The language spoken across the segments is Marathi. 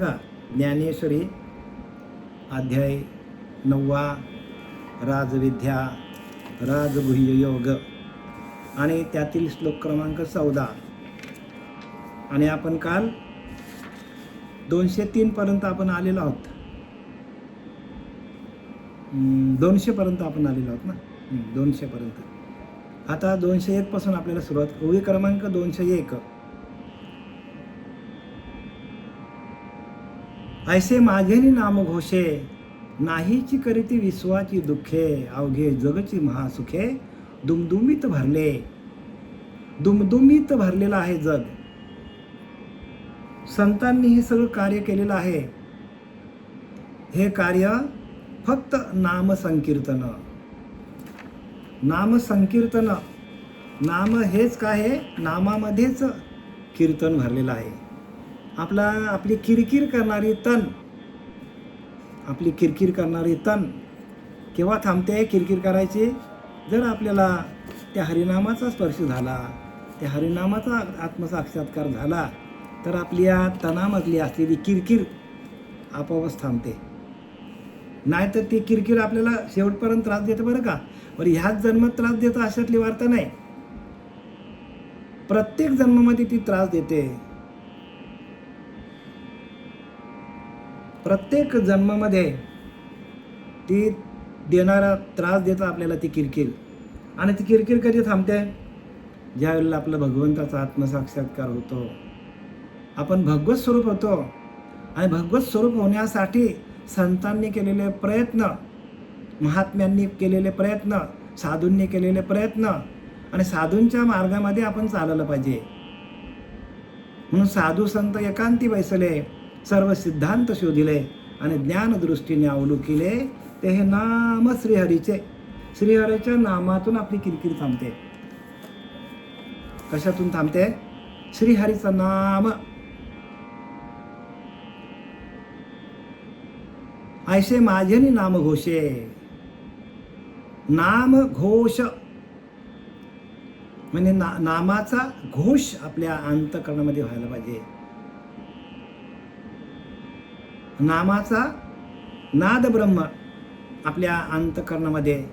ज्ञानेश्वरी अध्याय 9 राजविद्या राजगुह्य योग आणि त्यातील श्लोक क्रमांक 14. आणि आपण काल 203 पर्यंत आपण आलेलो आहोत. 200 पर्यंत आपण आलेलो आहोत ना. 200 पर्यंत. आता 201 पासून आपल्याला सुरुवात. ओळी क्रमांक 201. ऐसे माझेनी नाम घोषे, नाहीची करीती विश्वाची दुःखे, अवघे जगची महासुखे, दुमदुमीत भरले. दुमदुमीत भरलेलं आहे जग. संतांनी हे सगळं कार्य केलेलं आहे. हे कार्य फक्त नामसंकीर्तन. नामसंकीर्तन, नाम हेच काय आहे, नामामध्येच कीर्तन भरलेलं आहे. आपली किरकिर करणारी तन केव्हा थांबते किरकिर करायची? जर आपल्याला त्या हरिनामाचा स्पर्श झाला, त्या हरिनामाचा आत्मसाक्षात्कार झाला, तर आपली या तनामधली असलेली किरकिर आपोआपच थांबते. नाहीतर ती किरकिर आपल्याला शेवटपर्यंत त्रास देते बरं का. बरं, ह्याच जन्मात त्रास देतं अशातली वार्ता नाही. प्रत्येक जन्मामध्ये ती त्रास देते. प्रत्येक जन्मामध्ये ती देणारा त्रास देतं आपल्याला ती किरकिर. आणि ती किरकिर कधी थांबते? ज्यावेळेला आपलं भगवंताचा आत्मसाक्षात्कार होतो, आपण भगवत स्वरूप होतो. आणि भगवत स्वरूप होण्यासाठी संतांनी केलेले प्रयत्न, महात्म्यांनी केलेले प्रयत्न, साधूंनी केलेले प्रयत्न, आणि साधूंच्या मार्गामध्ये आपण चाललं पाहिजे. म्हणून साधू संत एकांती बैसले, सर्व सिद्धांत शोधिले, आणि ज्ञानदृष्टीने अवलोकिले. ते हे नाम श्रीहरीचे. श्रीहरीच्या नामातून आपली किरकिर थांबते. कशातून थांबते? श्रीहरीचं नाम. ऐसे माझेनी नाम घोषे. नाम घोष म्हणजे नामाचा घोष आपल्या अंतःकरणामध्ये व्हायला पाहिजे. नामाचा नाद ब्रह्म आपल्या अंतःकरणामध्ये.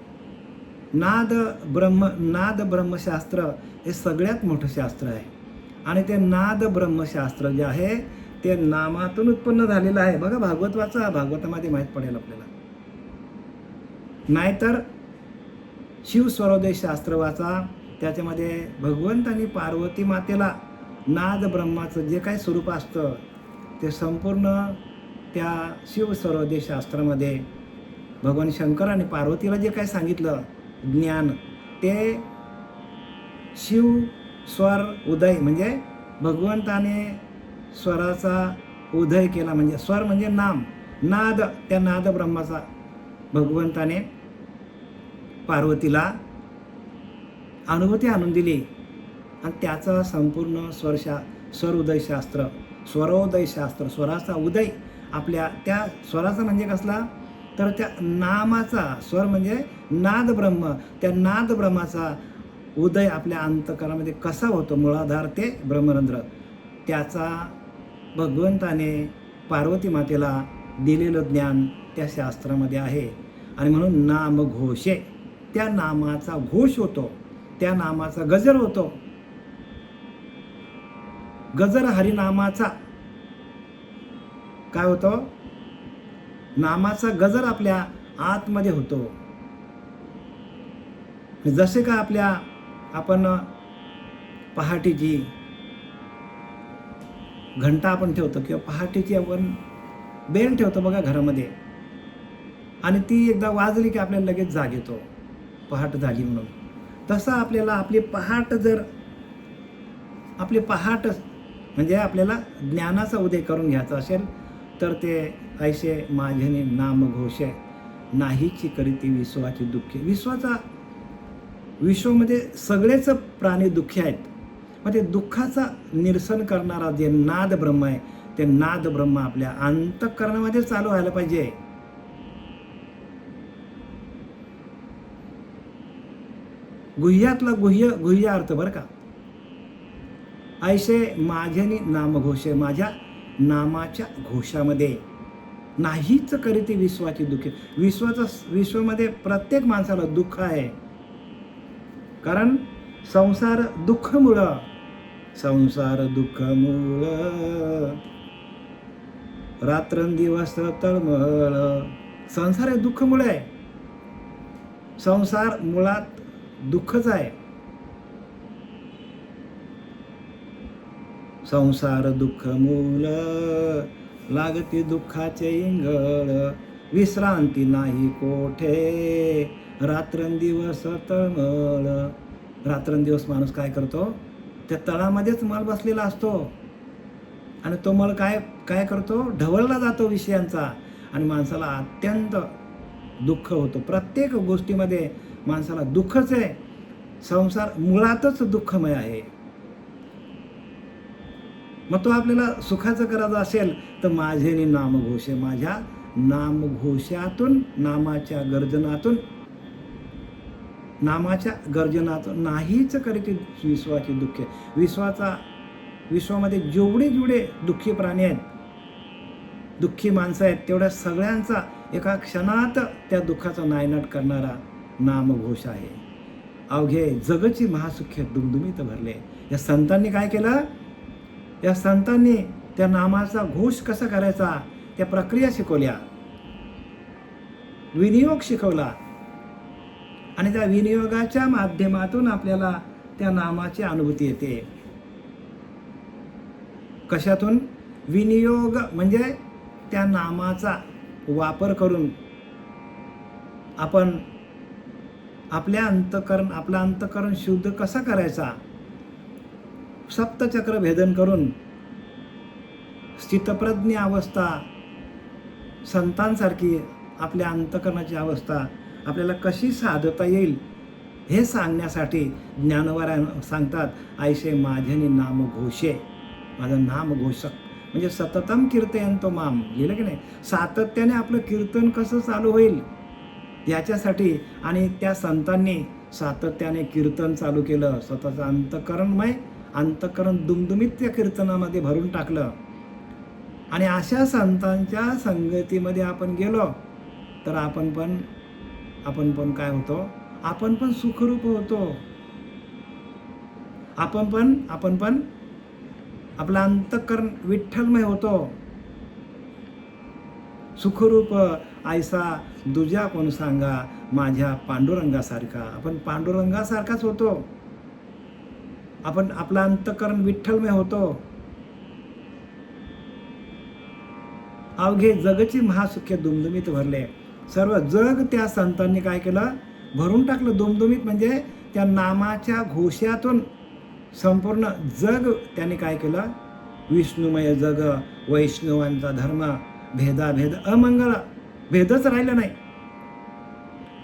नाद ब्रह्मशास्त्र हे सगळ्यात मोठं शास्त्र आहे. आणि ते नाद ब्रह्मशास्त्र जे आहे ते नामातून उत्पन्न झालेलं आहे. बघा, भागवतामध्ये माहीत पडेल आपल्याला. नाहीतर शिवस्वरोदय शास्त्र वाचा, त्याच्यामध्ये भगवंतांनी पार्वती मातेला नाद ब्रह्माचं जे काही स्वरूप असतं ते संपूर्ण त्या शिवस्वरोदय शास्त्रामध्ये भगवान शंकर आणि पार्वतीला जे काय सांगितलं ज्ञान, ते शिव स्वर उदय म्हणजे भगवंताने स्वराचा उदय केला. म्हणजे स्वर म्हणजे नाम, नाद, त्या नाद ब्रह्माचा भगवंताने पार्वतीला अनुभूती आणून दिली. आणि त्याचा संपूर्ण स्वरोदय शास्त्र, स्वराचा उदय आपल्या त्या स्वराचा म्हणजे कसला? तर त्या नामाचा. स्वर म्हणजे नाद ब्रह्म. त्या नाद ब्रह्माचा उदय आपल्या अंतःकरणामध्ये कसा होतो, मूळाधार ते ब्रह्मरंध्र, त्याचा भगवंताने पार्वती मातेला दिलेलं ज्ञान त्या शास्त्रामध्ये आहे. आणि म्हणून नाम घोषे, त्या नामाचा घोष होतो, त्या नामाचा गजर होतो. गजर हरिनामाचा काय होतो? नामाचा गजर आपल्या आतमध्ये होतो. जसे का आपण पहाटेची घंटा आपण ठेवतो, किंवा पहाटेची आपण बेल ठेवतो बघा घरामध्ये, आणि ती एकदा वाजली की आपल्याला लगेच जाग येतो, पहाट झाली म्हणून. तसं आपल्याला आपली पहाट म्हणजे आपल्याला ज्ञानाचा उदय करून घ्यायचा असेल तर ते ऐसे माझेनी नाम घोषे, नाहीची करीती विश्वाची दुःखे. विश्वामध्ये सगळेच प्राणी दुःखी आहेत. मग ते दुःखाचा निरसन करणारा जे नाद ब्रह्म आहे, ते नाद ब्रह्म आपल्या अंतःकरणामध्ये चालू व्हायला पाहिजे. गुह्यातला गुह्य अर्थ बरं का. ऐसे माझेनी नाम घोषे, माझ्या नामाच्या घोषामध्ये. नाहीच करीती विश्वाची दुःखे. विश्वामध्ये प्रत्येक माणसाला दुःख आहे. कारण संसार दुःखमूळ, संसार दुःखमूळ, रात्रंदिवस तळमळ. संसार हे दुःखमूळ आहे. संसार मुळात दुःखच आहे. संसार दुःखमूळ, लागती दुःखाचे इंगळ, विश्रांती नाही कोठे, रात्रंदिवस तळमळ. रात्रंदिवस माणूस काय करतो? त्या तळामध्येच मळ बसलेला असतो आणि तो मळ काय काय करतो? ढवळला जातो विषयांचा आणि माणसाला अत्यंत दुःख होतं. प्रत्येक गोष्टीमध्ये माणसाला दुःखच आहे. संसार मुळातच दुःखमय आहे. मग तो आपल्याला सुखाचं करायचं असेल तर माझे नामघोषे, माझ्या नामघोषातून, नामाच्या गर्जनातून नाहीच करीती विश्वाची दुःखे. विश्वामध्ये जेवढे दुःखी प्राणी आहेत, दुःखी माणसं आहेत, तेवढ्या सगळ्यांचा एका क्षणात त्या दुःखाचा नायनाट करणारा नामघोष आहे. अवघे जगची महासुख्य दुमदुमीत भरले. या संतांनी काय केलं? या संतांनी त्या नामाचा घोष कसा करायचा त्या प्रक्रिया शिकवल्या, विनियोग शिकवला आणि त्या विनियोगाच्या माध्यमातून आपल्याला त्या नामाची अनुभूती येते. कशातून? विनियोग म्हणजे त्या नामाचा वापर करून आपण आपलं अंतःकरण शुद्ध कसा करायचा, सप्तचक्र भेदन करून स्थितप्रज्ञ अवस्था, संतांसारखी आपल्या अंतःकरणाची अवस्था आपल्याला कशी साधता येईल हे सांगण्यासाठी ज्ञानवाऱ्या सांगतात, ऐसे माझ्यानी नाम घोषे. माझं नाम घोषक म्हणजे सततम कीर्तयंतो माम. लिहिलं की नाही? सातत्याने आपलं कीर्तन कसं चालू होईल याच्यासाठी. आणि त्या संतांनी सातत्याने कीर्तन चालू केलं. स्वतःचं अंतःकरण दुमदुमीत त्या कीर्तनामध्ये भरून टाकलं. आणि अशा संतांच्या संगतीमध्ये आपण गेलो तर आपण पण काय होतो? आपण पण सुखरूप होतो. आपण पण आपलं अंतःकरण विठ्ठलमय होतो. सुखरूप ऐसा दुजा कोण सांगा, माझ्या पांडुरंगासारखा. आपण पांडुरंगासारखाच होतो. आपलं अंतःकरण विठ्ठलमय होतो. अवघे जगची महासुख्य दुमदुमीत भरले. सर्व जग त्या संतांनी काय केलं? भरून टाकलं. दुमदुमीत म्हणजे त्या नामाच्या घोषातून संपूर्ण जग त्यांनी काय केलं? विष्णुमय जग, वैष्णवांचा धर्म, भेदाभेद अमंगळ, भेदच राहिला नाही.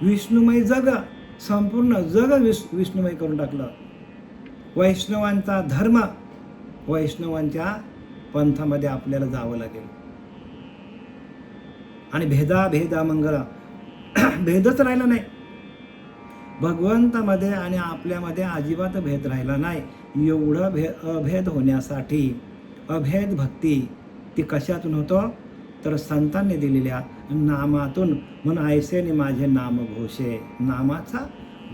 विष्णुमय जग, संपूर्ण जग विष्णुमय करून टाकलं. वैष्णवांचा धर्म, वैष्णवांच्या पंथामध्ये आपल्याला जावं लागेल. आणि भेदाभेद अमंगळ, भेदच राहिला नाही. भगवंतामध्ये आणि आपल्यामध्ये अजिबात भेद राहिला नाही. एवढं अभेद होण्यासाठी अभेद भक्ती ती कशातून होतो? तर संतांनी दिलेल्या नामातून. म्हणून ऐसेने माझे नाम घोषे. नामाचा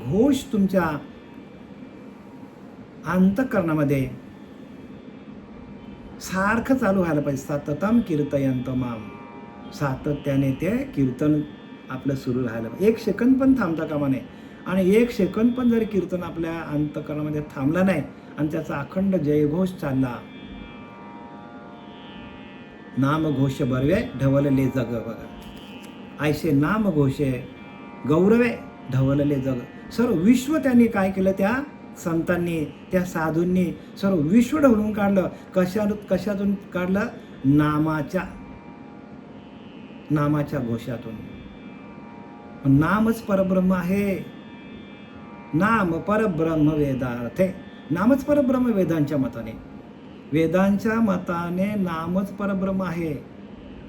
घोष तुमच्या अंतःकरणामध्ये सारखं चालू व्हायला पाहिजे. सततम कीर्तयंत माम. सातत्याने ते कीर्तन आपलं सुरू राहायला पाहिजे. एक सेकंद पण थांबता कामा नये. आणि एक सेकंद पण जर कीर्तन आपल्या अंतःकरणामध्ये थांबला नाही आणि त्याचा अखंड जयघोष चालला, नामघोष बरवे ढवलले जग. बघा, ऐसे नामघोषे गौरवे ढवलले जग. सर्व विश्व त्यांनी काय केलं? त्या संतांनी, त्या साधूंनी सर्व विश्व ढवळून काढलं. कशातून काढलं? नामाच्या घोषातून. नामच परब्रह्म आहे. नाम परब्रह्म वेदार्थे. नामच परब्रह्म वेदांच्या मताने नामच परब्रह्म आहे.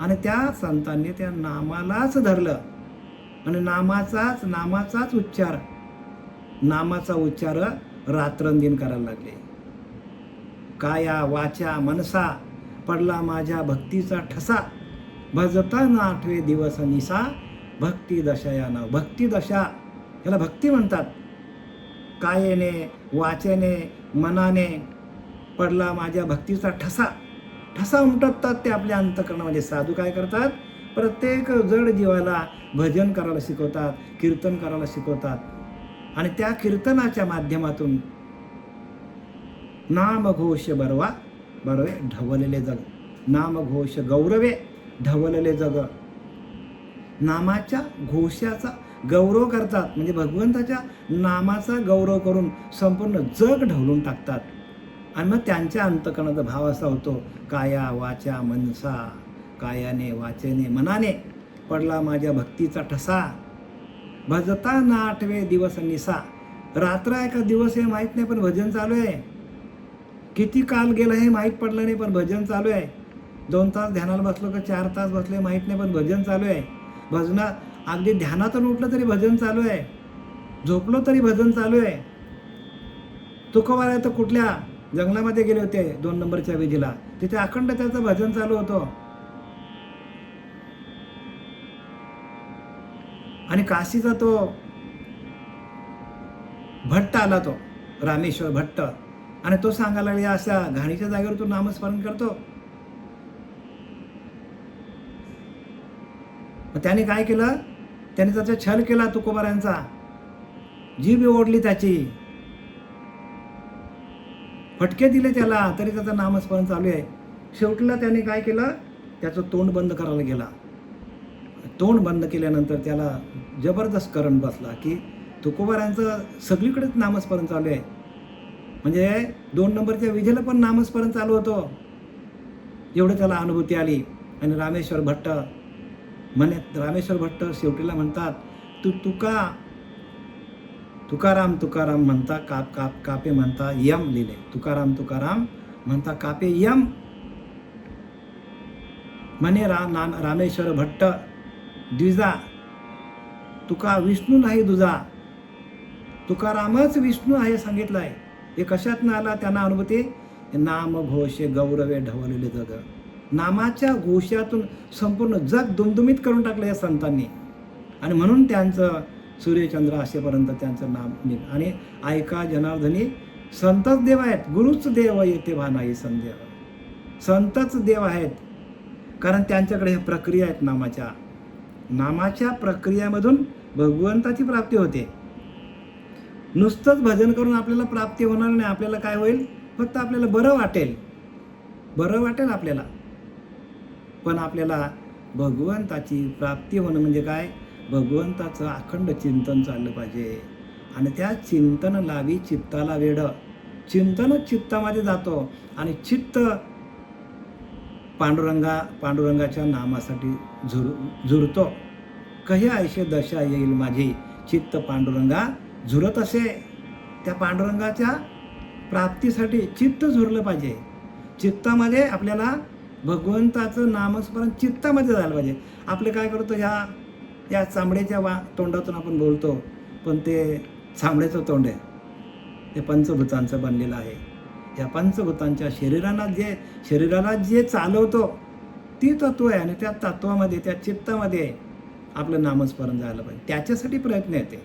आणि त्या संतांनी त्या नामालाच धरलं आणि नामाचाच उच्चार, नामाचा उच्चार रात्रंदिन करायला लागले. काया वाचा मनसा पडला माझ्या भक्तीचा ठसा, भजता ना आठवे दिवस निसा, भक्ती दशा या नाव. भक्ती दशा याला भक्ती म्हणतात. कायेने, वाचेने, मनाने पडला माझ्या भक्तीचा ठसा. ठसा उमटतात ते आपल्या अंतःकरणामध्ये. साधू काय करतात? प्रत्येक जड जीवाला भजन करायला शिकवतात, कीर्तन करायला शिकवतात. आणि त्या कीर्तनाच्या माध्यमातून नामघोष बरवा बरवे ढवलेले जग. नामघोष गौरवे ढवलेले जग. नामाच्या घोषाचा गौरव करतात, म्हणजे भगवंताच्या नामाचा गौरव करून संपूर्ण जग ढवलून टाकतात. आणि मग त्यांच्या अंतःकरणाचा भाव असा होतो, काया वाचा मनसा, कायाने वाचेने मनाने पडला माझ्या भक्तीचा ठसा, भजता ना आठवे दिवस निसा. रात्र आहे का दिवस हे माहीत नाही, पण भजन चालू आहे. किती काल गेला हे माहीत पडलं नाही, पण भजन चालू आहे. 2 तास ध्यानाला बसलो का 4 तास बसले माहीत नाही, पण भजन चालू आहे. भजनात अगदी ध्यानातून उठलं तरी भजन चालू आहे, झोपलो तरी भजन चालू आहे. तुकोबाराय तर कुठल्या जंगलामध्ये गेले होते 2 नंबरच्या विधीला, तिथे अखंड त्याचं भजन चालू होतं. आणि काशीचा तो भट्ट आला, तो रामेश्वर भट्ट, आणि तो सांगायला लागला, अशा घाणीच्या जागेवर तू नामस्मरण करतो. मग त्याने काय केलं? त्याने त्याचा छल केला तुकोबारायांचा, जीभ ओढली त्याची, फटके दिले त्याला, तरी त्याचं नामस्मरण चालू आहे. शेवटला त्याने काय केलं? त्याचं तोंड बंद करायला गेला. तोंड बंद केल्यानंतर त्याला जबरदस्त करंट बसला की तुकोबारायांचं सगळीकडेच नामस्मरण चालू आहे. म्हणजे 2 नंबरच्या विधीला पण नामस्मरण चालू होतं. एवढं त्याला अनुभूती आली. आणि रामेश्वर भट्ट रामेश्वर भट्ट शेवटीला म्हणतात, तुकाराम तुकाराम म्हणता काप काप कापे म्हणता यम लिहिले. तुकाराम तुकाराम म्हणता कापे यम. म्हणे रामेश्वर भट्ट द्विजा, तुका विष्णू नाही दुजा. तुकारामच विष्णू आहे सांगितलं आहे. हे कशात ना आला त्यांना अनुभूती? नाम घोष गौरवे ढवलेले जग. नामाच्या घोषातून संपूर्ण जग दुमदुमीत करून टाकलं या संतांनी. आणि म्हणून त्यांचं सूर्यचंद्र असेपर्यंत त्यांचं नाम निघ. आणि ऐका जनार्दनी, संतच देव आहेत, गुरुच देव येते भानाई संदेव. संतच देव आहेत, कारण त्यांच्याकडे ह्या प्रक्रिया आहेत नामाच्या प्रक्रियामधून भगवंताची प्राप्ती होते. नुसतंच भजन करून आपल्याला प्राप्ती होणार नाही. आपल्याला काय होईल? फक्त आपल्याला बरं वाटेल आपल्याला. पण आपल्याला भगवंताची प्राप्ती होणं म्हणजे काय? भगवंताचं अखंड चिंतन चाललं पाहिजे. आणि त्या चिंतन लावी चित्ताला वेड. चिंतनच चित्तामध्ये जातो आणि चित्त पांडुरंगाच्या नामासाठी झुरतो. कही आयशे दशा येईल माझी, चित्त पांडुरंगा झुरत असे. त्या पांडुरंगाच्या प्राप्तीसाठी चित्त झुरलं पाहिजे. चित्तामध्ये आपल्याला भगवंताचं नामस्मरण चित्तामध्ये झालं पाहिजे. आपले काय करतो, या चांबड्याच्या तोंडातून आपण बोलतो, पण ते चांबड्याचं तोंड आहे, ते पंचभूतांचं बनलेलं आहे. या पंचभूतांच्या शरीराला जे चालवतो ती तत्व आहे. आणि त्या तत्वामध्ये, त्या चित्तामध्ये आपलं नामस्मरण झालं पाहिजे. त्याच्यासाठी प्रयत्न येते.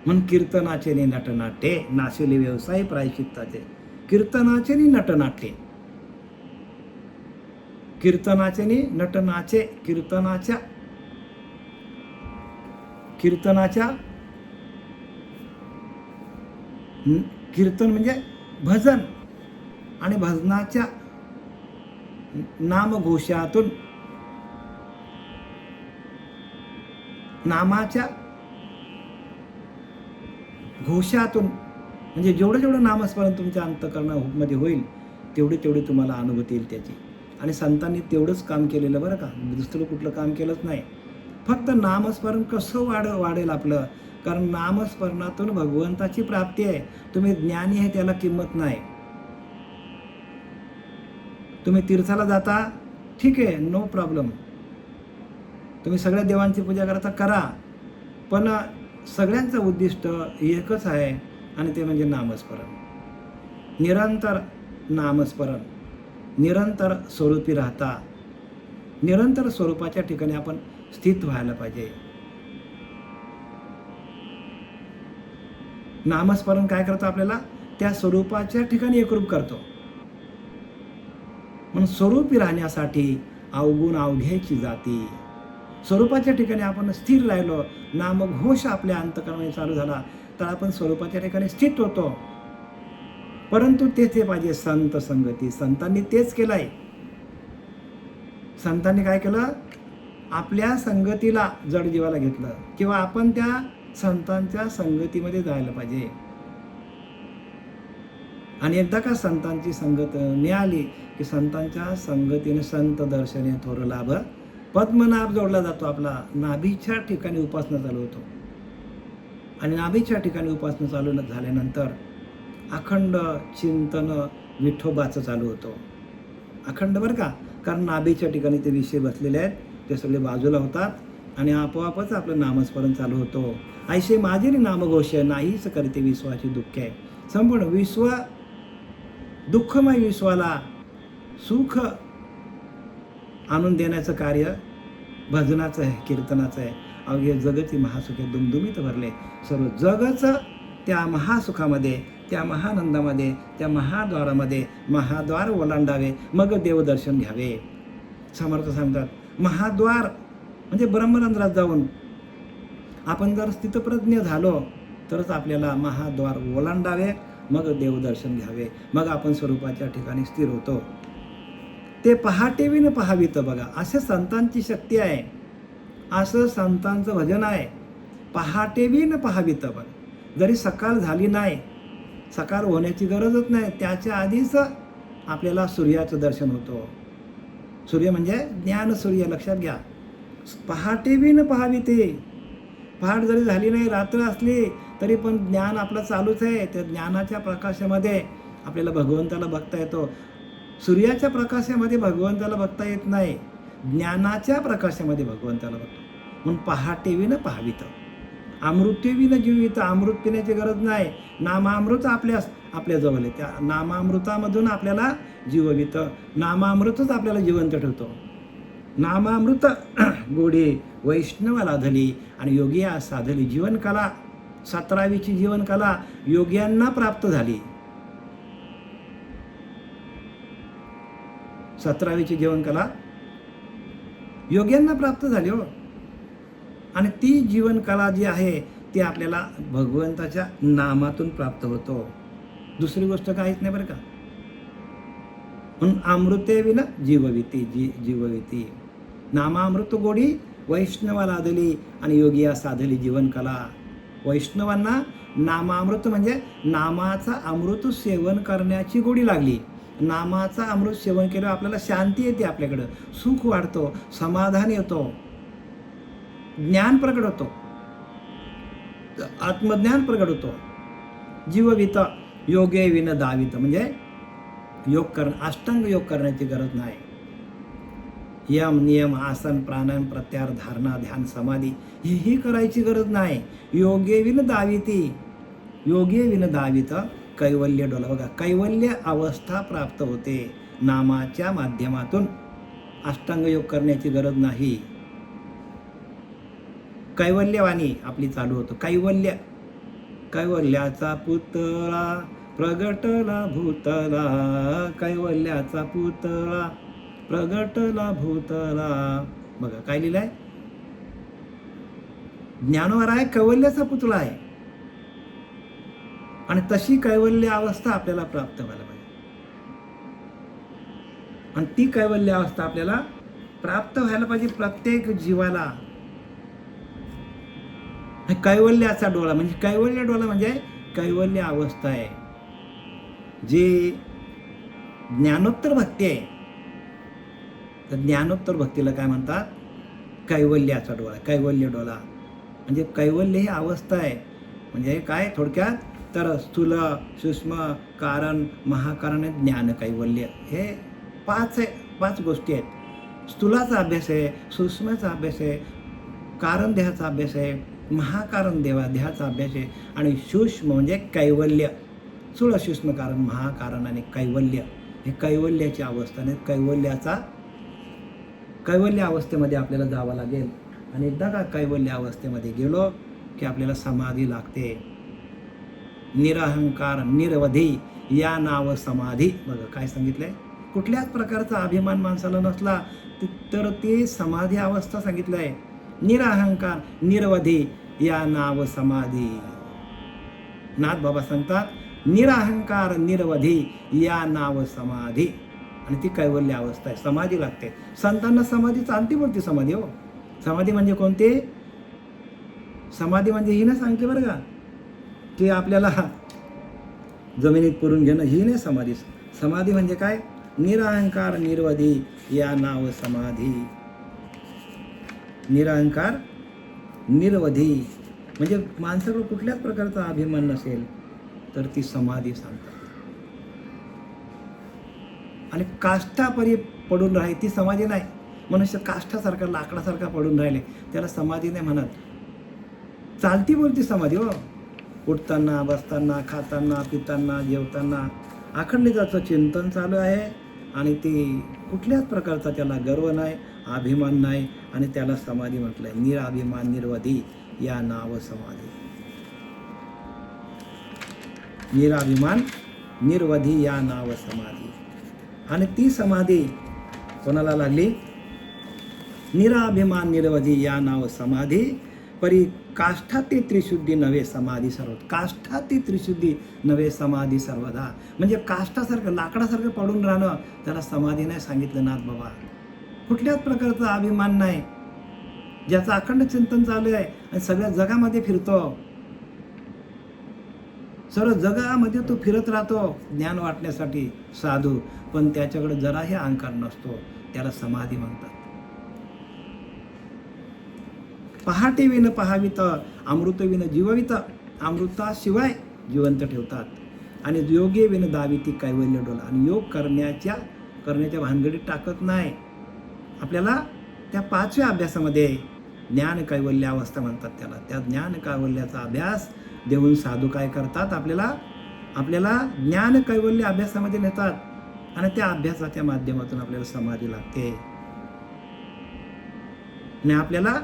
म्हणून कीर्तनाचे नि नटनाट्ये, नाशिले व्यवसाय प्रायश्चित्ताचे. कीर्तनाचे नि नटनाट्ये, कीर्तनाचे नि नटनाचे. कीर्तन म्हणजे भजन, आणि भजनाच्या नामघोषातून, नामाच्या घोषातून, म्हणजे जेवढं नामस्मरण तुमच्या अंतःकरणामध्ये होईल तेवढी तुम्हाला अनुभूती येईल त्याची. आणि संतांनी तेवढंच काम केलेलं बरं का, दुसरं कुठलं काम केलंच नाही. फक्त नामस्मरण कसं वाढेल आपलं, कारण नामस्मरणातून भगवंताची प्राप्ती आहे. तुम्ही ज्ञानी आहे त्याला किंमत नाही. तुम्ही तीर्थाला जाता, ठीक आहे, नो प्रॉब्लेम. तुम्ही सगळ्या देवांची पूजा करता, करा, पण सगळ्यांचं उद्दिष्ट एकच आहे, आणि ते म्हणजे नामस्मरण. निरंतर नामस्मरण. निरंतर स्वरूपी राहता. निरंतर स्वरूपाच्या ठिकाणी आपण स्थित व्हायला पाहिजे. नामस्मरण काय करतो? आपल्याला त्या स्वरूपाच्या ठिकाणी एकरूप करतो. म्हणून स्वरूपी राहण्यासाठी अवगुण अवघ्याची जाती. स्वरूपाच्या ठिकाणी आपण स्थिर राहिलो, नामघोष आपल्या अंतःकरणाने चालू झाला, तर आपण स्वरूपाच्या ठिकाणी स्थित होतो. परंतु तेथे पाहिजे संत संगती. संतांनी तेच केलंय. संतांनी काय केलं? आपल्या संगतीला जड जीवाला घेतलं, किंवा आपण त्या संतांच्या संगतीमध्ये जायला पाहिजे. आणि एकदा का संतांची संगत मिळाली की संतांच्या संगतीने संत दर्शने थोर लाभ. पद्मनाभ जोडला जातो. आपला नाभीच्या ठिकाणी उपासना चालू होतो. आणि नाभीच्या ठिकाणी उपासना चालू झाल्यानंतर अखंड चिंतन विठोबाचं चालू होतं. अखंड बरं का, कारण नाभीच्या ठिकाणी ते विषय बसलेले आहेत, ते सगळे बाजूला होतात आणि आपोआपच आपलं नामस्मरण चालू होतो. ऐसे माझे नामघोष नाहीच करते विश्वाची दुःखे. संपूर्ण विश्व दुःखमय विश्वाला सुख आणून देण्याचं कार्य भजनाचं आहे, कीर्तनाचं आहे. अवघे जगती महासुखे दुमदुमीत भरले. सर्व जगच त्या महासुखामध्ये, त्या महानंदामध्ये, त्या महाद्वारामध्ये महाद्वार ओलांडावे, मग देवदर्शन घ्यावे. समर्थ सांगतात महाद्वार म्हणजे ब्रह्मरंध्रात जाऊन आपण जर स्थितप्रज्ञ झालो तरच आपल्याला महाद्वार ओलांडावे, मग देवदर्शन घ्यावे, मग आपण स्वरूपाच्या ठिकाणी स्थिर होतो. ते पहाटेवीन पहावीत. बघा, असे संतांची शक्ती आहे, असं संतांचं भजन आहे. पहाटेवीन पहावीत. बघा, जरी सकाळ झाली नाही, सकाळ होण्याची गरजच नाही, त्याच्या आधीच आपल्याला सूर्याचं दर्शन होतं. सूर्य म्हणजे ज्ञान सूर्य, लक्षात घ्या. पहाटेवीन पहावीते. पहाट जरी झाली नाही, रात्र असली तरी पण ज्ञान आपलं चालूच आहे. त्या ज्ञानाच्या प्रकाशामध्ये आपल्याला भगवंताला बघता येतो. सूर्याच्या प्रकाशामध्ये भगवंताला बघता येत नाही, ज्ञानाच्या प्रकाशामध्ये भगवंताला बघतो. म्हणून पहाटेवीन पहावीत. अमृतेवीन जीवित. अमृत पिण्याची गरज नाही, नामामृत आपल्या जवळ आहे. त्या नामामृतामधून आपल्याला जीववित. नामामृतच आपल्याला जिवंत ठेवतो. नामामृत गोडी वैष्णव लाधली आणि योगिया साधली. जीवनकला 17वीची जीवनकला योग्यांना प्राप्त झाली. 17वीची जीवनकला योग्यांना प्राप्त झाली हो. आणि ती जीवनकला जी आहे ती आपल्याला भगवंताच्या नामातून प्राप्त होतो. दुसरी गोष्ट काहीच नाही बरं का. म्हणून अमृते विना जीवविती. जीवविती. नामामृत गोडी वैष्णवा लादली आणि योगिया साधली जीवनकला. वैष्णवांना नामामृत म्हणजे नामाचा अमृत सेवन करण्याची गोडी लागली. नामाचा अमृत सेवन केल्यावर आपल्याला शांती येते, आपल्याकडं सुख वाढतो, समाधान येतो, ज्ञान प्रकट होतो, आत्मज्ञान प्रकट होतो. जीववित योगे विन दावित म्हणजे अष्टांग योग करण्याची गरज नाही. यम नियम आसन प्राणायाम प्रत्याहार धारणा ध्यान समाधी ही करायची गरज नाही. योगे विन दाविती. योगे विन दावित कैवल्य डोला. बघा, कैवल्य अवस्था प्राप्त होते नामाच्या माध्यमातून. अष्टांग योग करण्याची गरज नाही. कैवल्यवाणी आपली चालू होतो. कैवल्य. कैवल्याचा पुतळा प्रगटला भूतला. कैवल्याचा पुतळा प्रगटला भूतला. बघा काय लिहिलंय. ज्ञानवर आहे, कैवल्याचा पुतळा आहे. आणि तशी कैवल्य अवस्था आपल्याला प्राप्त व्हायला पाहिजे. आणि ती कैवल्य अवस्था आपल्याला प्राप्त व्हायला पाहिजे प्रत्येक जीवाला. कैवल्याचा डोळा म्हणजे कैवल्य डोळा म्हणजे कैवल्य अवस्था आहे. जी ज्ञानोत्तर भक्ती आहे, तर ज्ञानोत्तर भक्तीला काय म्हणतात? कैवल्याचा डोळा. कैवल्य डोळा म्हणजे कैवल्य ही अवस्था आहे. म्हणजे काय थोडक्यात तर स्थूल सूक्ष्म कारण महाकारण ज्ञान कैवल्य हे पाच गोष्टी आहेत. स्थूलाचा अभ्यास आहे, सूक्ष्माचा अभ्यास आहे, कारण देहाचा अभ्यास आहे, महाकारण देहाचा अभ्यास आहे आणि सूक्ष्म म्हणजे कैवल्य. स्थूल सूक्ष्म कारण महाकारण आणि कैवल्य हे कैवल्याची अवस्था नाही. कैवल्य अवस्थेमध्ये आपल्याला जावं लागेल. आणि एकदा का कैवल्य अवस्थेमध्ये गेलो की आपल्याला समाधी लागते. निरहंकार निरवधी या नाव समाधी. बघा काय सांगितलंय, कुठल्याच प्रकारचा अभिमान माणसाला नसला तर ते समाधी अवस्था सांगितलंय. निरहंकार निरवधी या नाव समाधी. नाथ बाबा सांगतात निरहंकार निरवधी या नाव समाधी. आणि ती कैवल्य अवस्था आहे. समाधी लागते. संतांना समाधी चालती बोलते समाधी. हो, समाधी म्हणजे कोणती? समाधी म्हणजे ही ना सांगते बरं का, की आपल्याला जमिनीत पुरून घेणं ही नाही समाधी. समाधी म्हणजे काय? निरहंकार निर्वधी या नाव समाधी. निरहंकार निर्वधी म्हणजे माणसाकडे कुठल्याच प्रकारचा अभिमान नसेल तर ती समाधी सांगतात. आणि काष्ठापरी पडून राहील ती समाधी नाही. मनुष्य काष्ठासारखा लाकडासारखा पडून राहिले त्याला समाधी नाही म्हणत. चालती बोलती समाधी. हो, उठताना बसताना खाताना पिताना जेवताना अखंडिताचं चिंतन चालू आहे. आणि ती कुठल्याच प्रकारचा त्याला गर्व नाही, अभिमान नाही. आणि त्याला समाधी म्हटलंय. निराभिमान निर्वधी या नाव समाधी. निराभिमान निर्वधी या नाव समाधी. आणि ती समाधी कोणाला लागली? निराभिमान निर्वधी या नाव समाधी. परी काष्ठाती त्रिशुद्धी नव्हे समाधी सर्व. काष्ठाती त्रिशुद्धी नव्हे समाधी सर्वदा. म्हणजे काष्ठासारखं लाकडासारखं पडून राहणं त्याला समाधी नाही सांगितलं नाथ बाबा. कुठल्याच प्रकारचा अभिमान नाही, ज्याचं अखंड चिंतन चालू आहे आणि सगळ्या जगामध्ये फिरतो. सर्व जगामध्ये तो फिरत राहतो ज्ञान वाटण्यासाठी साधू, पण त्याच्याकडे जराही अहंकार नसतो. त्याला समाधी म्हणतात. पहाटे विन पहावित अमृत विन जीववित. अमृताशिवाय जिवंत ठेवतात. आणि योगे विन दाविती कैवल्य डोला. आणि योग करण्याच्या भानगडीत टाकत नाही. आपल्याला त्या 5व्या अभ्यासामध्ये ज्ञान कैवल्य अवस्था म्हणतात त्याला. त्या ज्ञान कैवल्याचा अभ्यास देऊन साधू काय करतात, आपल्याला ज्ञान कैवल्य अभ्यासामध्ये नेतात. आणि त्या अभ्यासाच्या माध्यमातून आपल्याला समाधी लागते. आणि आपल्याला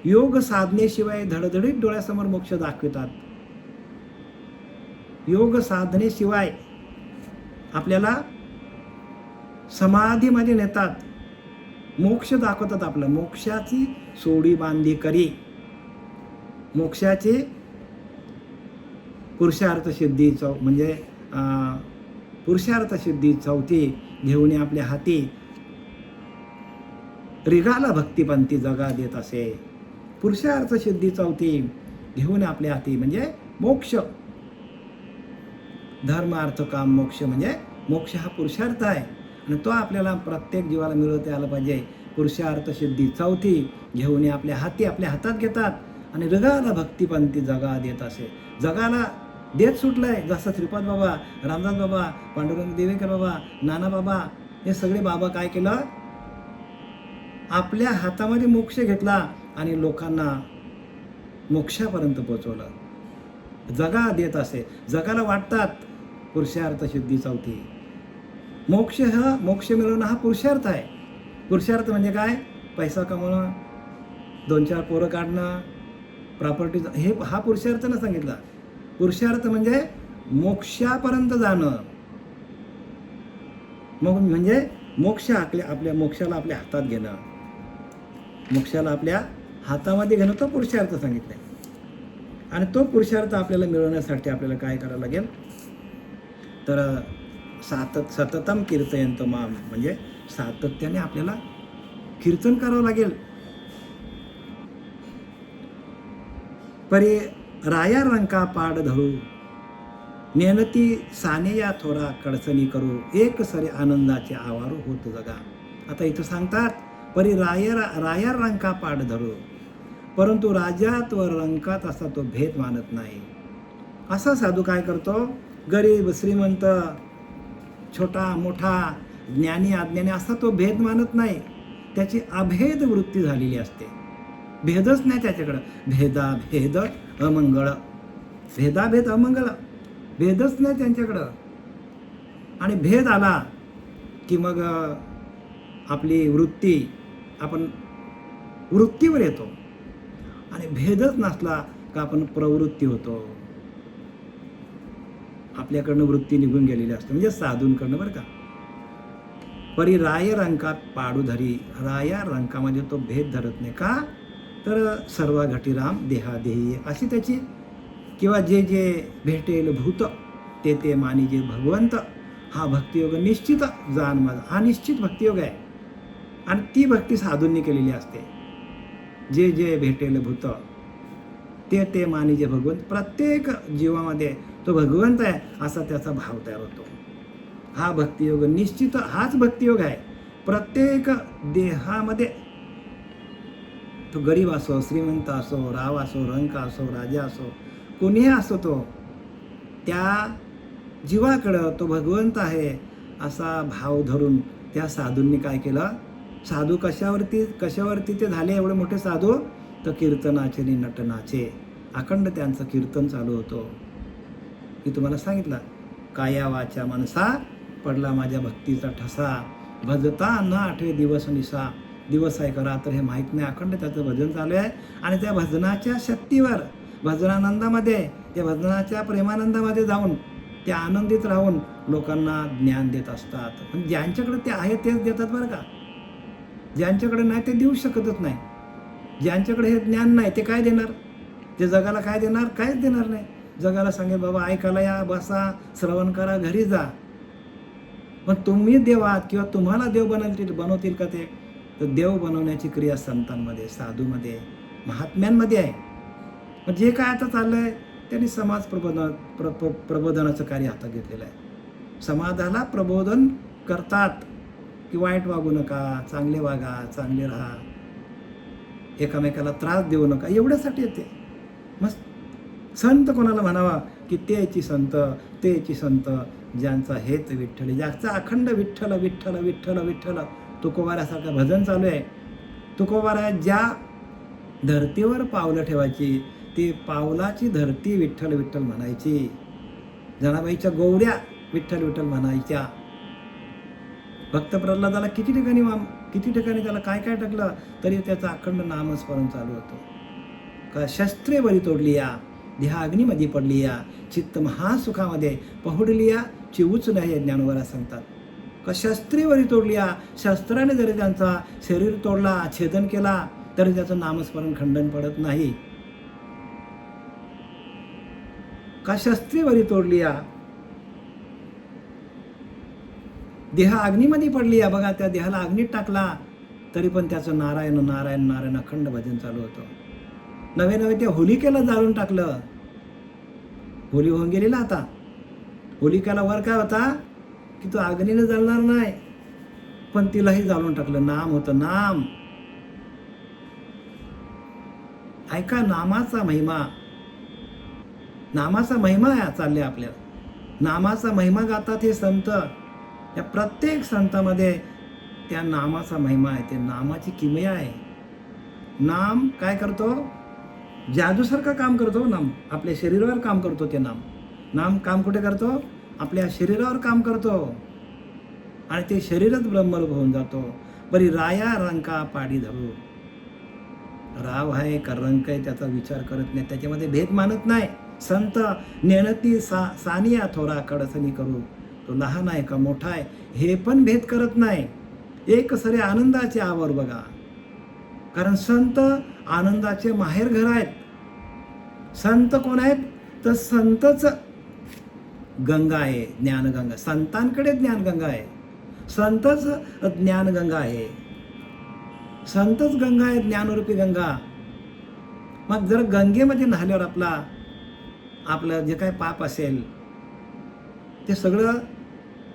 योग साधनेशिवाय धडधडीत डोळ्यासमोर मोक्ष दाखवितात. योग साधनेशिवाय आपल्याला समाधीमध्ये नेतात, मोक्ष दाखवतात. आपलं मोक्षाची सोडी बांधी करी. मोक्षाचे पुरुषार्थ सिद्धी म्हणजे पुरुषार्थ सिद्धी चौथी घेऊन आपल्या हाती रिगाला भक्तिपंथी जगा देत असे. पुरुषार्थ सिद्धी चौथी घेऊन आपल्या हाती म्हणजे मोक्ष. धर्म अर्थ काम मोक्ष म्हणजे मोक्ष हा पुरुषार्थ आहे. आणि तो आपल्याला प्रत्येक जीवाला मिळवता आला पाहिजे. पुरुषार्थ सिद्धी चौथी घेऊन आपल्या हातात घेतात. आणि रिगाला भक्तिपंथी जगा देत असे. जगाला देत सुटलंय. जसं श्रीपाद बाबा, रामदास बाबा, पांडुरंग देवेकर बाबा, नाना बाबा, हे सगळे बाबा काय केलं, आपल्या हातामध्ये मोक्ष घेतला आणि लोकांना मोक्षापर्यंत पोहोचवलं. जगा देत असे. जगाला वाटतात पुरुषार्थ सिद्धी चौथी. मोक्ष मिळवणं हा पुरुषार्थ आहे. पुरुषार्थ म्हणजे काय? पैसा कमवणं, 2-4 पोरं काढणं, प्रॉपर्टी, हा पुरुषार्थ ना सांगितला. पुरुषार्थ म्हणजे मोक्षापर्यंत जाणं. म्हणजे मोक्ष आपल्या मोक्षाला आपल्या हातात घेणं. मोक्षाला आपल्या हातामध्ये घेणं तो पुरुषार्थ सांगितलाय. आणि तो पुरुषार्थ आपल्याला मिळवण्यासाठी आपल्याला काय करावं लागेल तर सततम कीर्तयंत माम म्हणजे सातत्याने आपल्याला कीर्तन करावं लागेल. परी राया रंका पाड धरू नेनती साने या थोरा कडचणी करू एक सरे आनंदाचे आवारू होत जगा. आता इथं सांगतात परी राया रंका पाड धरू, परंतु राजात व रंकात असा तो भेद मानत नाही. असा साधू काय करतो, गरीब श्रीमंत, छोटा मोठा, ज्ञानी अज्ञानी असा तो भेद मानत नाही. त्याची अभेद वृत्ती झालेली असते. भेदच नाही त्याच्याकडं. भेदाभेद अमंगळ, भेदाभेद अमंगळ, भेदच नाही त्यांच्याकडं. आणि भेद आला की मग आपली वृत्ती, आपण वृत्तीवर येतो. आणि भेदच नसला का आपण प्रवृत्ती होतो. आपल्याकडनं वृत्ती निघून गेलेली असते, म्हणजे साधूंकडनं बरं का. परी राय रंकात पाडू धरी, राया रंकामध्ये तो भेद धरत नाही का, तर सर्व घटीराम देहादेही अशी त्याची, किंवा जे जे भेटेल भूत ते ते मानिजे भगवंत, हा भक्तियोग निश्चित जाण माझा, हा निश्चित भक्तियोग आहे. आणि ती भक्ती साधूंनी केलेली असते. जे जे भेटेल भूत ते ते मानिजे भगवंत, प्रत्येक जीवामध्ये तो भगवंत आहे असा त्याचा भाव तयार होतो. हा भक्तियोग निश्चित, हाच भक्तियोग आहे. प्रत्येक देहामध्ये, तो गरीब असो, श्रीमंत असो, राव असो, रंक असो, राजा असो, कोणीही असो, तो त्या जीवाकडं तो भगवंत आहे असा भाव धरून त्या साधूंनी काय केलं. साधू कशावरती ते झाले एवढे मोठे साधू, तर कीर्तनाचे आणि नटनाचे अखंड त्यांचं कीर्तन चालू होतं. मी तुम्हाला सांगितलं, काया वाचा मनसा पडला माझ्या भक्तीचा ठसा, भजता न आठवे दिवस निसा, दिवस आहे का रात्र हे माहीत नाही, अखंड त्याचं भजन चालू आहे. आणि त्या भजनाच्या शक्तीवर, भजनानंदामध्ये, त्या भजनाच्या प्रेमानंदामध्ये जाऊन ते आनंदित राहून लोकांना ज्ञान देत असतात. पण ज्यांच्याकडे ते आहे तेच देतात बरं का. ज्यांच्याकडे नाही ते देऊ शकतच नाही. ज्यांच्याकडे हे ज्ञान नाही ते काय देणार, ते जगाला काय देणार, काहीच देणार नाही. जगाला सांगेल बाबा ऐकायला या, बसा, श्रवण करा, घरी जा. पण तुम्ही देव आहात किंवा तुम्हाला देव बनवतील का ते, तर देव बनवण्याची क्रिया संतांमध्ये, साधूमध्ये, महात्म्यांमध्ये आहे. पण जे काय आता चाललंय त्यांनी समाज प्रबोधनाचं कार्य हातात घेतलेलं आहे. समाजाला प्रबोधन करतात की वाईट वागू नका, चांगले वागा, चांगले राहा, एकामेकाला त्रास देऊ नका, एवढ्यासाठी येते. मग संत कोणाला म्हणावा की तेची संत, तेची संत, ज्यांचा हेत विठ्ठल, ज्याचा अखंड विठ्ठल विठ्ठल विठ्ठल विठ्ठल. तुकोबारासारखं भजन चालू आहे. तुकोबारा ज्या धर्तीवर पावलं ठेवायची, ती पावलाची धरती विठ्ठल विठ्ठल म्हणायची. जनाबाईच्या गौऱ्या विठ्ठल विठ्ठल म्हणायच्या. भक्त प्रल्हादाला किती ठिकाणी त्याला काय काय टाकलं तरी त्याचं अखंड नामस्मरण चालू होतं. का शस्त्रे बरी तोडली या, देहा अग्नीमध्ये पडली या, चित्त महासुखामध्ये पहुडली या, चिवूच नाही, ज्ञानोबा सांगतात. का शस्त्रे बरी तोडली या, शस्त्राने जरी त्यांचा शरीर तोडला, छेदन केला, तरी त्याचं नामस्मरण खंडन पडत नाही. का शस्त्रे बरी तोडली या, देहा अग्नीमध्ये पडली या, बघा त्या देहाला अग्नीत टाकला तरी पण त्याचं नारायण नारायण नारायण अखंड भजन चालू होतं. नवे त्या होलिकेला जाळून टाकलं. होली होऊन गेली ना आता. होलिकेला वर काय होता की तो अग्नीने जळणार नाही, पण तिलाही जाळून टाकलं. नाम होतं, नाम. ऐका नामाचा महिमा, नामाचा महिमा चालले आपल्याला. नामाचा महिमा गातात हे संत. या प्रत्येक संतामध्ये त्या नामाचा महिमा आहे, ते नामाची किमया आहे. नाम काय करतो, जादूसारखं काम करतो. नाम आपल्या शरीरावर काम करतो. ते नाम काम कुठे करतो, आपल्या शरीरावर काम करतो. आणि ते शरीरच ब्रह्मरूप होऊन जातो. बरी राया रंका पाडी धरू, राव आहे का रंक आहे त्याचा विचार करत नाही, त्याच्यामध्ये भेद मानत नाही. संत नेणती सानिया थोरा कडसनी करू, तो लहान आहे का मोठा आहे हे पण भेद करत नाही. एक सरे आनंदाचे आवर बघा. कारण संत आनंदाचे माहेर घर आहेत. संत कोण आहेत, तर संतच गंगा आहे, ज्ञानगंगा. संतांकडे ज्ञानगंगा आहे, संतच ज्ञानगंगा आहे, संतच गंगा आहे, ज्ञानरूपी गंगा. मग जर गंगेमध्ये न्हाल्यावर आपलं जे काय पाप असेल ते सगळं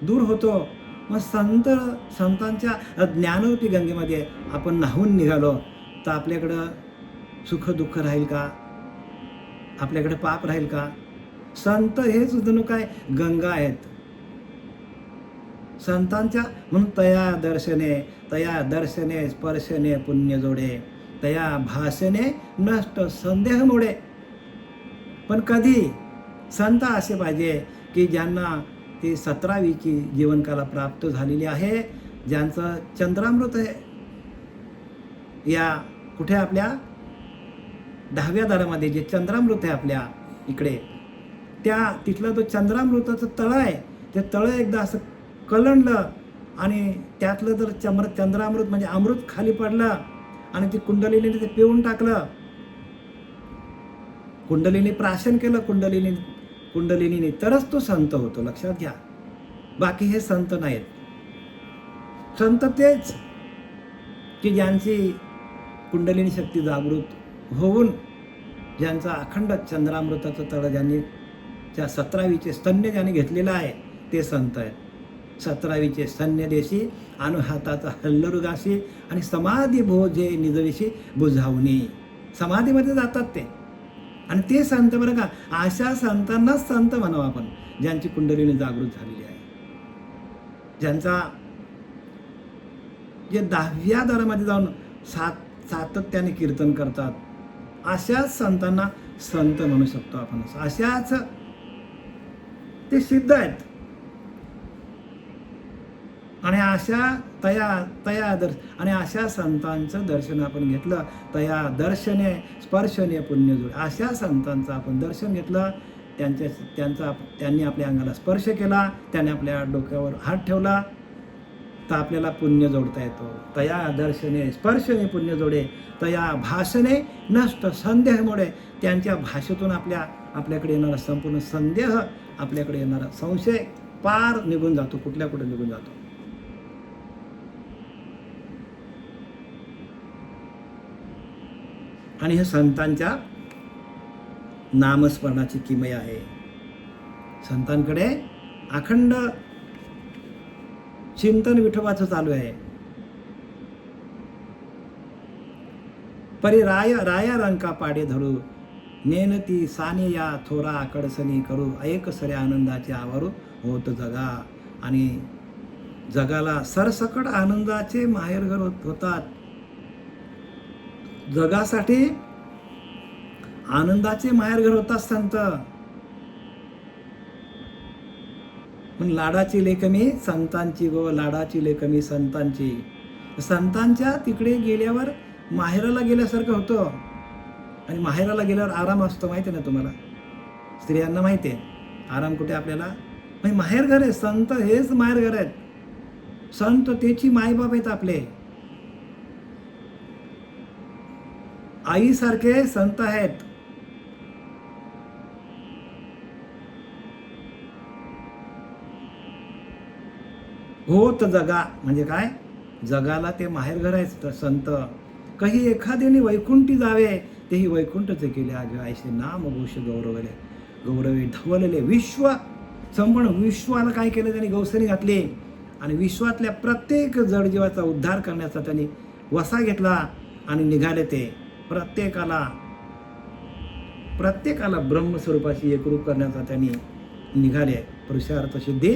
दूर होतो. मग संतांच्या ज्ञानरूपी गंगेमध्ये आपण न्हावून निघालो तर आपल्याकडं सुख दुःख राहील का, आपल्याकडे पाप राहील का. संत हेच जणू काय गंगा आहेत. संतांच्या म्हणून तया दर्शने स्पर्शने पुण्य जोडे, तया भाषणे नष्ट संदेह मोडे. पण कधी संत असे पाहिजे की ज्यांना ते 17वीची जीवनकाला प्राप्त झालेली आहे, ज्यांचं चंद्रामृत आहे या कुठे आपल्या 10व्या दारामध्ये जे चंद्रामृत आहे आपल्या इकडे, त्या तिथला तो चंद्रामृताचं तळं आहे, ते तळं एकदा असं कलंडलं आणि त्यातलं जर चंद्रामृत म्हणजे अमृत खाली पडलं आणि ती कुंडलिनीने ते पिऊन टाकलं, कुंडलिनी प्राशन केलं कुंडलिनीने, तरच तो संत होतो. लक्षात घ्या, बाकी हे संत नाहीत. संत तेच की ज्यांची कुंडलिनी शक्ती जागृत होऊन ज्यांचा अखंड चंद्रामृताचं तळ ज्यांनी त्या 17वीचे स्तन्य ज्यांनी घेतलेलं आहे ते संत आहेत. 17वीचे स्तन्य देशी अनुहाताचा हल्लरुगाशी आणि समाधी भोजे निजविशी बुझावणी, समाधीमध्ये जातात ते. आणि ते संत बरं का, अशा संतांनाच संत म्हणावं आपण, ज्यांची कुंडलिनी जागृत झालेली आहे, ज्यांचा जे 10व्या दारामध्ये जाऊन सातत्याने कीर्तन करतात, अशाच संतांना संत म्हणू शकतो आपण. अशाच ते सिद्ध आहेत. आणि अशा संतांचं दर्शन आपण घेतलं, तया दर्शने स्पर्शने पुण्य जोड. अशा संतांचं आपण दर्शन घेतलं, त्यांनी आपल्या अंगाला स्पर्श केला, त्याने आपल्या डोक्यावर हात ठेवला, तर आपल्याला पुण्य जोडता येतो. तया दर्शने स्पर्शने पुण्य जोडे, तया भाषणे नष्ट संदेह मोडे. त्यांच्या भाषेतून आपल्याकडे येणारा संपूर्ण संदेह, आपल्याकडे येणारा संशय पार निघून जातो, कुठल्या कुठे निघून जातो. आणि हे संतांच्या नामस्मरणाची किमया आहे. संतांकडे अखंड चिंतन विठोबाचं चालू आहे. परी राया रंका पाडे धरू, नेनती साने या थोरा कडसनी करू, ऐक सरे आनंदाचे आवारू होत जगा. आणि जगाला सरसकट आनंदाचे माहेरघर होतात. जगासाठी आनंदाचे माहेरघर होतात संत. पण लाडाची लेकमी संतांची गो, लाडाची लेकमी संतांची. संतांच्या तिकडे गेल्यावर माहेराला गेल्यासारखं होतं. आणि माहेराला गेल्यावर आराम असतो, माहिती आहे ना तुम्हाला, स्त्रियांना माहिती आहे आराम कुठे आपल्याला, म्हणजे माहेरघर आहे. संत हेच माहेरघर आहेत. संत त्याची मायबाप आहेत आपले, आईसारखे संत आहेत. होत जगा म्हणजे काय, जगाला ते माहेरघर आहे संत. काही एखाद्याने वैकुंठी जावे, तेही वैकुंठचे केले आज ऐसे नाम घोष गौरवे धवलले विश्व. संपूर्ण विश्वाला काय केलं त्यांनी, गौसनी घातली. आणि विश्वातल्या प्रत्येक जडजीवाचा उद्धार करण्याचा त्यांनी वसा घेतला आणि निघाले ते. प्रत्येकाला ब्रह्मस्वरूपाशी एकरूप करण्याचा त्यांनी निघाले. पुरुषार्थ सिद्धी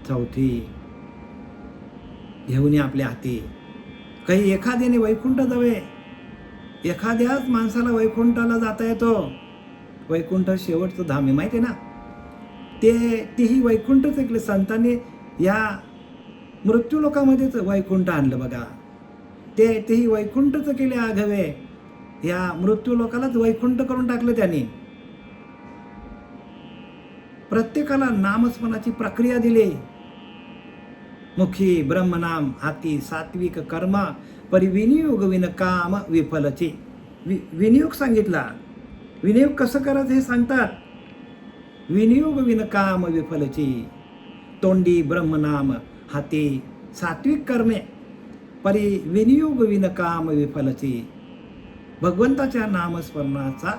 चौथी घेऊन आपल्या हाती. काही एखाद्याने वैकुंठ जावे, एखाद्याच माणसाला वैकुंठाला जाता येतो. वैकुंठ शेवटचं धाम आहे, माहिती आहे ना. तेही वैकुंठच ऐकले संतांनी. या मृत्यू लोकामध्येच वैकुंठ आणलं बघा. तेही वैकुंठच केले आघवे. या मृत्यू लोकालाच वैकुंठ करून टाकलं त्यांनी. प्रत्येकाला नामस्मरणाची प्रक्रिया दिली. मुखी ब्रह्मनाम, हाती सात्विक कर्म, परिविनियोग विनकाम विफलची. विनियोग सांगितला. विनियोग कसं करायचं हे सांगतात. विनियोग विनकाम विफलची. तोंडी ब्रह्मनाम, हाती सात्विक कर्मे, परी विनियोग विनकाम विफलची. भगवंताच्या नामस्मरणाचा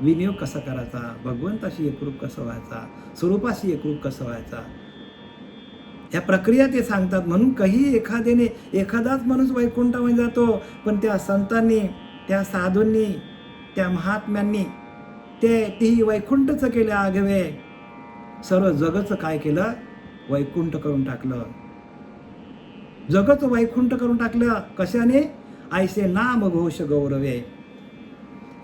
विनियोग कसा करायचा, भगवंताशी एकरूप कसं व्हायचा, स्वरूपाशी एकरूप कसं व्हायचा, ह्या प्रक्रिया ते सांगतात. म्हणून काही एखादाच माणूस वैकुंठामध्ये जातो, पण त्या संतांनी, त्या साधूंनी, त्या महात्म्यांनी तेही वैकुंठच केले आघवे. सर्व जगचं काय केलं, वैकुंठ करून टाकलं. जगच वैकुंठ करून टाकलं. कशाने, ऐसे नामघोष गौरवे.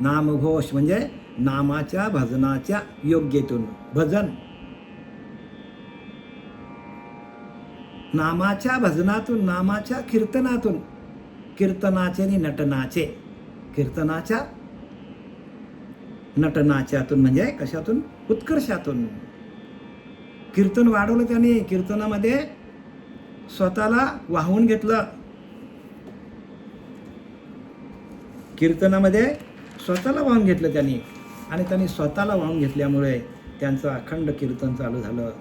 नामघोष म्हणजे नामाच्या भजनाच्या योग्यतेतून. भजन नामाच्या भजनातून, नामाच्या कीर्तनातून, कीर्तनाचे आणि नटनाचे, कीर्तनाच्या नटनाच्यातून म्हणजे कशातून? उत्कर्षातून. कीर्तन वाढवलं त्याने, कीर्तनामध्ये स्वतःला वाहून घेतलं, कीर्तनामध्ये स्वतःला वाहून घेतलं त्यांनी. आणि त्यांनी स्वतःला वाहून घेतल्यामुळे त्यांचं अखंड कीर्तन चालू झालं,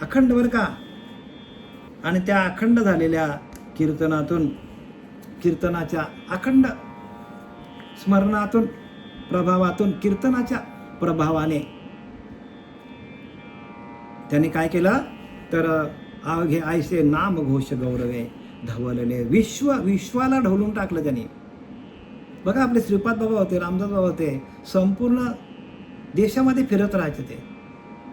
अखंड बरं का. आणि त्या अखंड झालेल्या कीर्तनातून, कीर्तनाच्या अखंड स्मरणातून, प्रभावातून, कीर्तनाच्या प्रभावाने त्यांनी काय केलं तर अवघे आयसे नाम घोष गौरवे धवलले, विश्वाला ढवलून टाकलं त्यांनी. बघा आपले श्रीपाद बाबा होते, रामदास बाबा होते, संपूर्ण देशामध्ये फिरत राहायचे. ते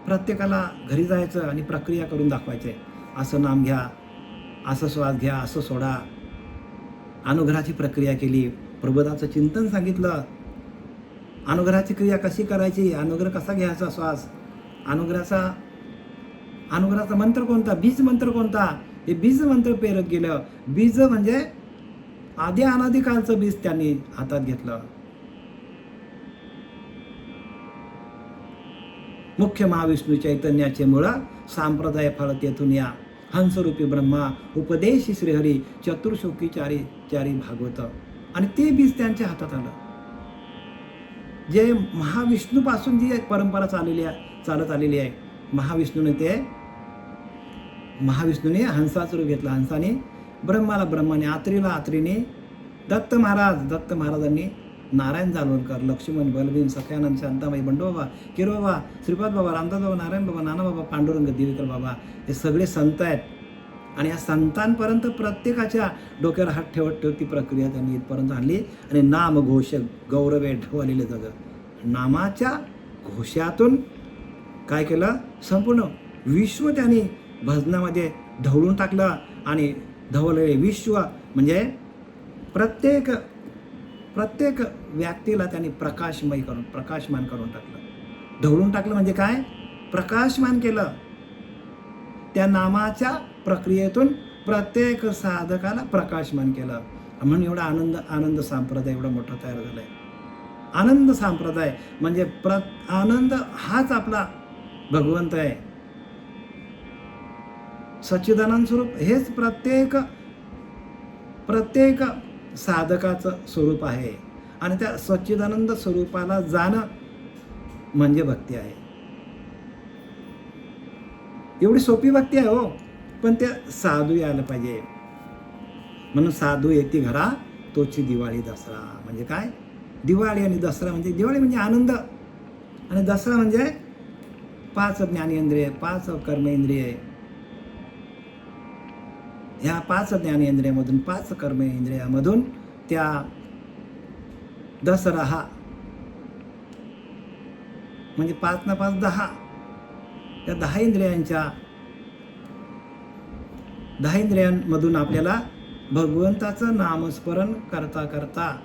प्रत्येकाला घरी जायचं आणि प्रक्रिया करून दाखवायचे. असं नाम घ्या, असं श्वास घ्या, असं सोडा. अनुग्रहाची प्रक्रिया केली, प्रबोधाचं चिंतन सांगितलं. अनुग्रहाची क्रिया कशी करायची, अनुग्रह कसा घ्यायचा श्वास, अनुग्रहाचा मंत्र कोणता, बीज मंत्र कोणता, हे बीज मंत्र पेरत गेलं. बीज म्हणजे आधी अनादिकालचं बीज त्यांनी हातात घेतलं. मुख्य महाविष्णू चैतन्याचे मुळ, सांप्रदाय फळ तेथून या, हंसरूपी ब्रह्मा उपदेश श्रीहरी, चतुर्शोकी चारी चारी भागवत. आणि ते बीज त्यांच्या हातात आलं. जे महाविष्णूपासून जी परंपरा चालत आलेली आहे, महाविष्णूने हंसाचं रूप घेतलं, हंसाने ब्रह्माला, ब्रह्माने आत्रीला, आत्रीने दत्त महाराजांनी नारायण जालवणकर, लक्ष्मण, बलभीम, सख्यानंद, शांताबाई, बंडोबा, किरोबा, श्रीपाद बाबा, रामदास बाबा, नारायण बाबा, नाना बाबा, पांडुरंग, दिवेकर बाबा, हे सगळे संत आहेत. आणि या संतांपर्यंत प्रत्येकाच्या डोक्यावर हात ठेवत ती प्रक्रिया त्यांनी इथपर्यंत आणली. आणि नाम घोष गौरवे ढवलेले जग, नामाच्या घोषातून काय केलं, संपूर्ण विश्व त्यांनी भजनामध्ये ढवळून टाकलं. आणि ढवळलेले विश्व म्हणजे प्रत्येक व्यक्तीला त्यांनी प्रकाशमान करून टाकलं. ढवळून टाकलं म्हणजे काय, प्रकाशमान केलं. त्या नामाच्या प्रक्रियेतून प्रत्येक साधकाला प्रकाशमान केलं. म्हणून एवढा आनंद संप्रदाय एवढा मोठा तयार झालाय. आनंद संप्रदाय म्हणजे आनंद हाच आपला भगवंत आहे. सच्चिदानंद स्वरूप हेच प्रत्येक साधकाचं स्वरूप आहे. आणि त्या सच्चिदानंद स्वरूपाला जाणं म्हणजे भक्ती आहे. एवढी सोपी भक्ती आहे हो, पण ते साधू यायला पाहिजे. म्हणून साधू येते घरा तोची दिवाळी दसरा. म्हणजे काय, दिवाळी आणि दसरा म्हणजे, दिवाळी म्हणजे आनंद आणि दसरा म्हणजे 5 ज्ञानेंद्रिय, 5 कर्मेंद्रिय. ह्या 5 ज्ञानेंद्रियामधून, 5 कर्मेंद्रियामधून त्या दसरा हा म्हणजे 5 न 5 10, त्या 10 इंद्रियांमधून आपल्याला भगवंताचं नामस्मरण करता करता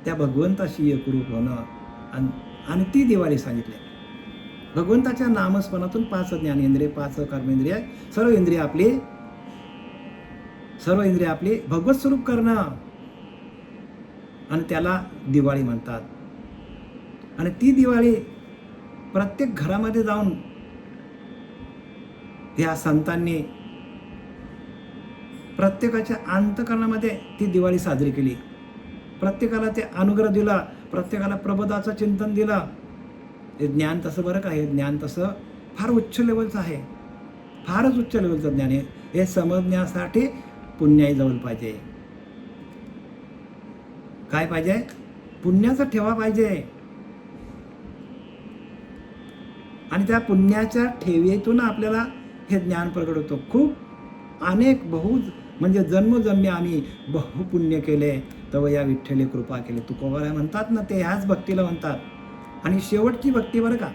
त्या भगवंताशी एकरूप होणं आणि ती दिवाळी सांगितली. भगवंताच्या नामस्मरणातून 5 ज्ञानेंद्रिय, 5 कर्मेंद्रिय, सर्व इंद्रिय आपली भगवत स्वरूप करणं, आणि त्याला दिवाळी म्हणतात. आणि ती दिवाळी प्रत्येक घरामध्ये जाऊन या संतांनी प्रत्येकाच्या अंतःकरणामध्ये ती दिवाळी साजरी केली. प्रत्येकाला ते अनुग्रह दिला, प्रत्येकाला प्रबोधाचं चिंतन दिलं. हे ज्ञान तसं बरं का, हे ज्ञान तसं फार उच्च लेवलचं आहे, फारच उच्च लेवलचं ज्ञान आहे. हे समजण्यासाठी पुण्याई जवळ पाहिजे. काय पाहिजे, पुण्याचा ठेवा पाहिजे. आणि त्या पुण्याच्या ठेवीतून आपल्याला हे ज्ञान प्रगट होतं. खूप म्हणजे जन्मोजन्मी आम्ही बहु पुण्य केले, तव या विठ्ठले कृपा केली. तुकोबाराय म्हणतात ना, ते ह्याच भक्तीला म्हणतात. आणि शेवटची भक्ती बरं का,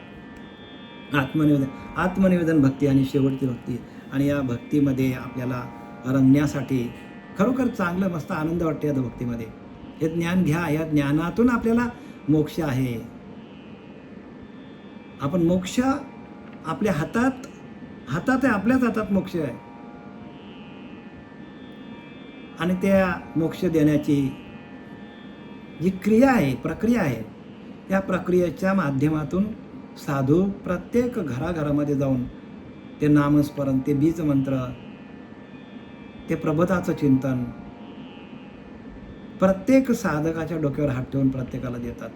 आत्मनिवेदन भक्ती आणि शेवटची भक्ती. आणि या भक्तीमध्ये आपल्याला रंगण्यासाठी खरोखर चांगलं मस्त आनंद वाटते या भक्तीमध्ये. हे ज्ञान घ्या, या ज्ञानातून आपल्याला मोक्ष आहे. आपण मोक्ष आपल्या हातात आहे, आपल्याच हातात मोक्ष आहे. आणि त्या मोक्ष देण्याची जी क्रिया आहे, प्रक्रिया आहे, या प्रक्रियेच्या माध्यमातून साधू प्रत्येक घराघरामध्ये जाऊन ते नामस्मरण, ते बीज मंत्र, ते प्रबोधाचं चिंतन प्रत्येक साधकाच्या डोक्यावर हात ठेवून प्रत्येकाला देतात.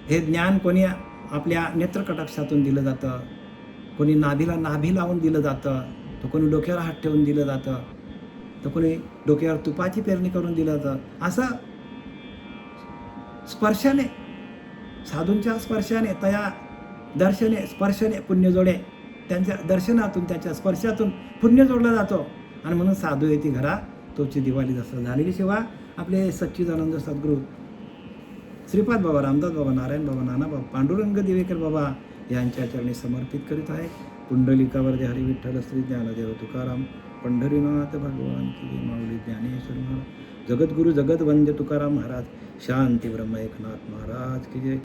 हे ज्ञान कोणी आपल्या नेत्रकटाक्षातून दिलं जातं, कोणी नाभीला नाभी लावून दिलं जातं, तर कोणी डोक्यावर हात ठेवून दिलं जातं, तर कोणी डोक्यावर तुपाची पेरणी करून दिलं जातं. असं स्पर्शाने, साधूंच्या स्पर्शाने, त्या दर्शने, स्पर्शाने पुण्य जोडे, त्यांच्या दर्शनातून, त्याच्या स्पर्शातून पुण्य जोडला जातो. आणि म्हणून साधू येते घरा तोची दिवाळी जसं झालेली सेवा आपले सच्चिदानंद सद्गुरू श्रीपाद बाबा, रामदास बाबा, नारायण बाबा, नाना बाबा, पांडुरंग दिवेकर बाबा यांच्या चरणी समर्पित करीत आहे. पुंडलिकावर हरी विठ्ठल श्री ज्ञानदेव तुकाराम पंढरीनाथ भगवान की जय. माऊली ज्ञानेश्वर महाराज, जगद्गुरु जगदवंद्य तुकाराम महाराज, शांती ब्रह्म एकनाथ महाराज की जय.